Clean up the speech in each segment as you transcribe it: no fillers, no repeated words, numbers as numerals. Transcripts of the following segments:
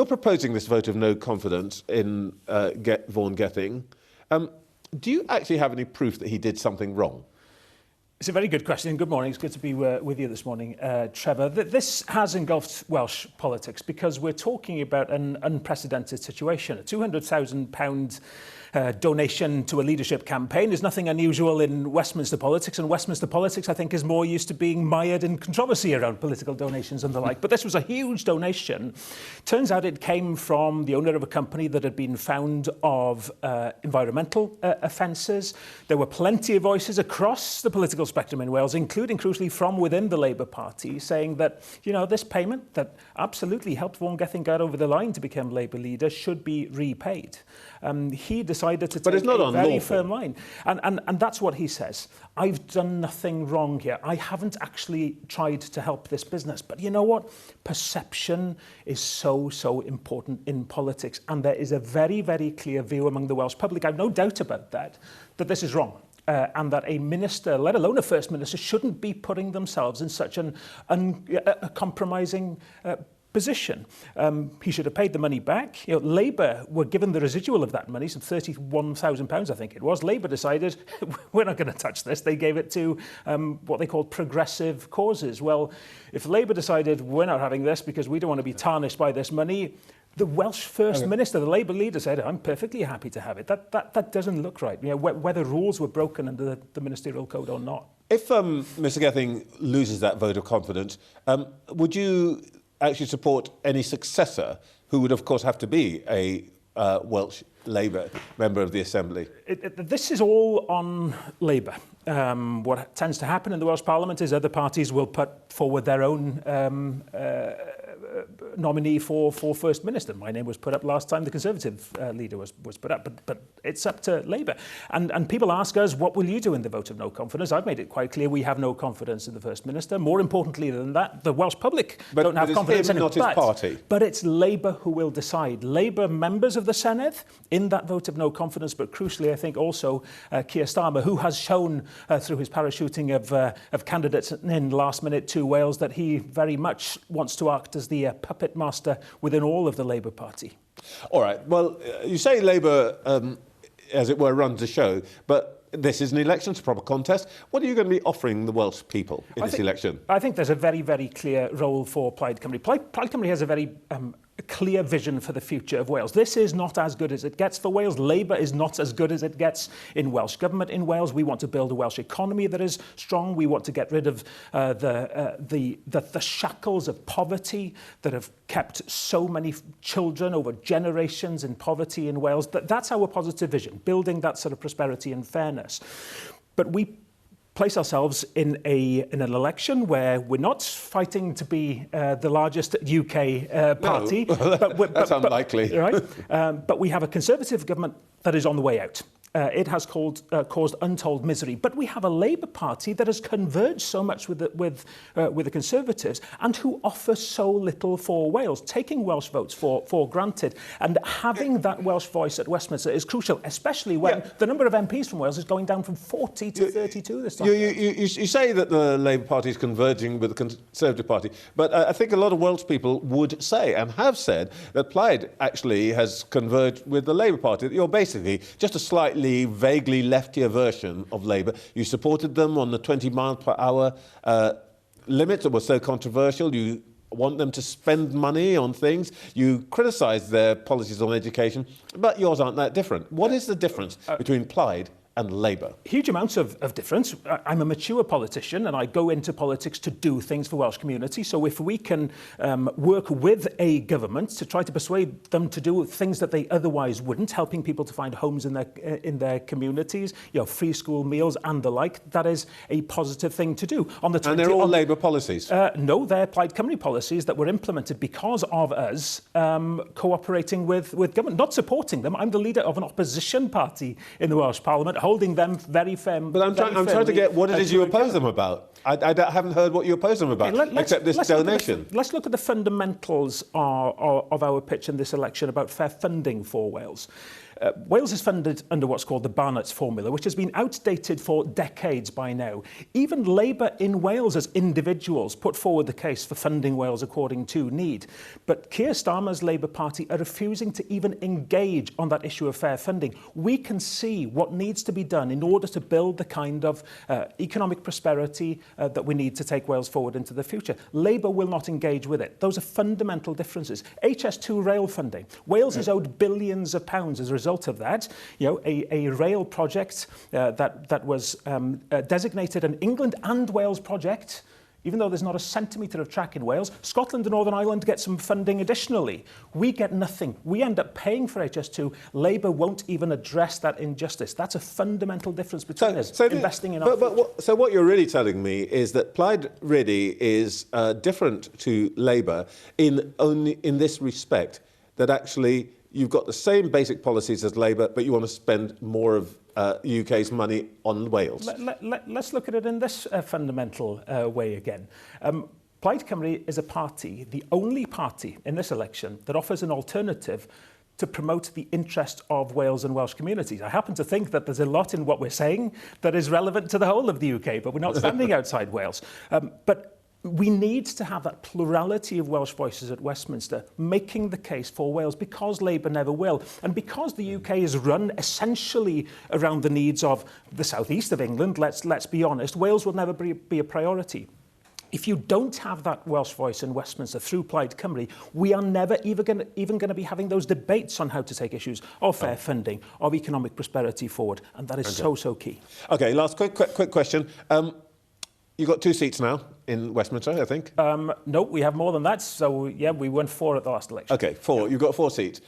You're proposing this vote of no confidence in Vaughan Gething. Do you actually have any proof that he did something wrong? It's a very good question. Good morning. It's good to be with you this morning, Trevor. This has engulfed Welsh politics because we're talking about an unprecedented situation. A £200,000 donation to a leadership campaign is nothing unusual in Westminster politics, and Westminster politics, I think, is more used to being mired in controversy around political donations and the like. But this was a huge donation. Turns out it came from the owner of a company that had been found of environmental offences. There were plenty of voices across the political spectrum in Wales, including, crucially, from within the Labour Party, saying that, you know, this payment that absolutely helped Vaughan Gething get over the line to become Labour leader should be repaid. He decided to take a very firm line. And that's what he says. I've done nothing wrong here. I haven't actually tried to help this business. But you know what? Perception is so important in politics. And there is a very, very clear view among the Welsh public, I've no doubt about that this is wrong. And that a minister, let alone a First Minister, shouldn't be putting themselves in such a compromising position. He should have paid the money back. You know, Labour were given the residual of that money, some £31,000, I think it was. Labour decided, we're not going to touch this. They gave it to what they called progressive causes. Well, if Labour decided, we're not having this because we don't want to be tarnished by this money, the Welsh First Minister, the Labour leader, said, I'm perfectly happy to have it. That doesn't look right, you know, whether rules were broken under the ministerial code or not. If Mr Gething loses that vote of confidence, would you actually support any successor who would, of course, have to be a Welsh Labour member of the Assembly? This is all on Labour. What tends to happen in the Welsh Parliament is other parties will put forward their own nominee for First Minister. My name was put up last time the Conservative leader was put up, but it's up to Labour. And people ask us, what will you do in the vote of no confidence? I've made it quite clear we have no confidence in the First Minister. More importantly than that, the Welsh public don't have confidence in him. Not his party. But it's Labour who will decide. Labour members of the Senedd in that vote of no confidence, but crucially, I think also Keir Starmer, who has shown through his parachuting of candidates in last minute to Wales that he very much wants to act as the puppet master within all of the Labour Party. All right. Well, you say Labour, as it were, runs the show, but this is an election, it's a proper contest. What are you going to be offering the Welsh people in this election? I think there's a very, very clear role for Plaid Cymru. Plaid Cymru has a very clear vision for the future of Wales. This is not as good as it gets for Wales. Labour is not as good as it gets in Welsh government in Wales. We want to build a Welsh economy that is strong. We want to get rid of the shackles of poverty that have kept so many children over generations in poverty in Wales. That's our positive vision, building that sort of prosperity and fairness. But we place ourselves in an election where we're not fighting to be the largest UK party. No, that's unlikely. Right? But we have a Conservative government that is on the way out. It has caused untold misery. But we have a Labour Party that has converged so much with the Conservatives and who offer so little for Wales, taking Welsh votes for granted. And having that Welsh voice at Westminster is crucial, especially when the number of MPs from Wales is going down from 40 to 32 this time. You say that the Labour Party is converging with the Conservative Party, but I think a lot of Welsh people would say, and have said, that Plaid actually has converged with the Labour Party. You're basically just a slightly vaguely leftier version of Labour. You supported them on the 20-mile-per-hour limit that was so controversial. You want them to spend money on things. You criticised their policies on education, but yours aren't that different. What is the difference between Plaid and Labour? Huge amounts of difference. I'm a mature politician and I go into politics to do things for Welsh community. So if we can work with a government to try to persuade them to do things that they otherwise wouldn't, helping people to find homes in their communities, you know, free school meals and the like, that is a positive thing to do. And they're all Labour policies? No, they're Plaid Cymru policies that were implemented because of us cooperating with government, not supporting them. I'm the leader of an opposition party in the Welsh Parliament, holding them very firm. But I'm trying to get what it is you oppose them about. I haven't heard what you oppose them about, except this donation. Let's look at the fundamentals of our pitch in this election about fair funding for Wales. Wales is funded under what's called the Barnett's formula, which has been outdated for decades by now. Even Labour in Wales as individuals put forward the case for funding Wales according to need. But Keir Starmer's Labour Party are refusing to even engage on that issue of fair funding. We can see what needs to be done in order to build the kind of economic prosperity that we need to take Wales forward into the future. Labour will not engage with it. Those are fundamental differences. HS2 rail funding. Wales is owed billions of pounds as a result of that. You know, a rail project that was designated an England and Wales project, even though there's not a centimetre of track in Wales. Scotland and Northern Ireland get some funding additionally. We get nothing. We end up paying for HS2. Labour won't even address that injustice. That's a fundamental difference between us, investing in our So what you're really telling me is that Plaid Cymru is different to Labour in this respect, that actually you've got the same basic policies as Labour, but you want to spend more of UK's money on Wales. Let's look at it in this fundamental way again. Plaid Cymru is a party, the only party in this election that offers an alternative to promote the interest of Wales and Welsh communities. I happen to think that there's a lot in what we're saying that is relevant to the whole of the UK, but we're not standing outside Wales. But we need to have that plurality of Welsh voices at Westminster making the case for Wales, because Labour never will. And because the UK is run essentially around the needs of the southeast of England, let's be honest, Wales will never be a priority. If you don't have that Welsh voice in Westminster through Plaid Cymru, we are never even going to be having those debates on how to take issues of fair funding, of economic prosperity forward. And that is so key. OK, last quick question. You've got 2 seats now in Westminster, I think. No, we have more than that. So, yeah, we won 4 at the last election. OK, 4. You've got 4 seats.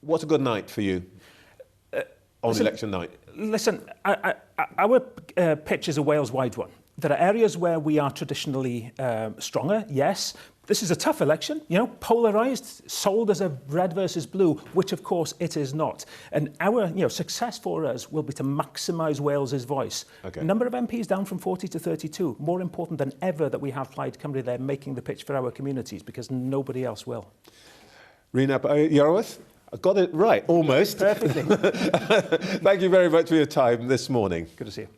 What's a good night for you on election night? Listen, our pitch is a Wales-wide one. There are areas where we are traditionally stronger, yes. This is a tough election, you know, polarised, sold as a red versus blue, which of course it is not. And our success for us will be to maximise Wales's voice. Okay. Number of MPs down from 40 to 32. More important than ever that we have Plaid Cymru there making the pitch for our communities, because nobody else will. Rhun Iowerth, I got it right, almost. Perfectly. Thank you very much for your time this morning. Good to see you.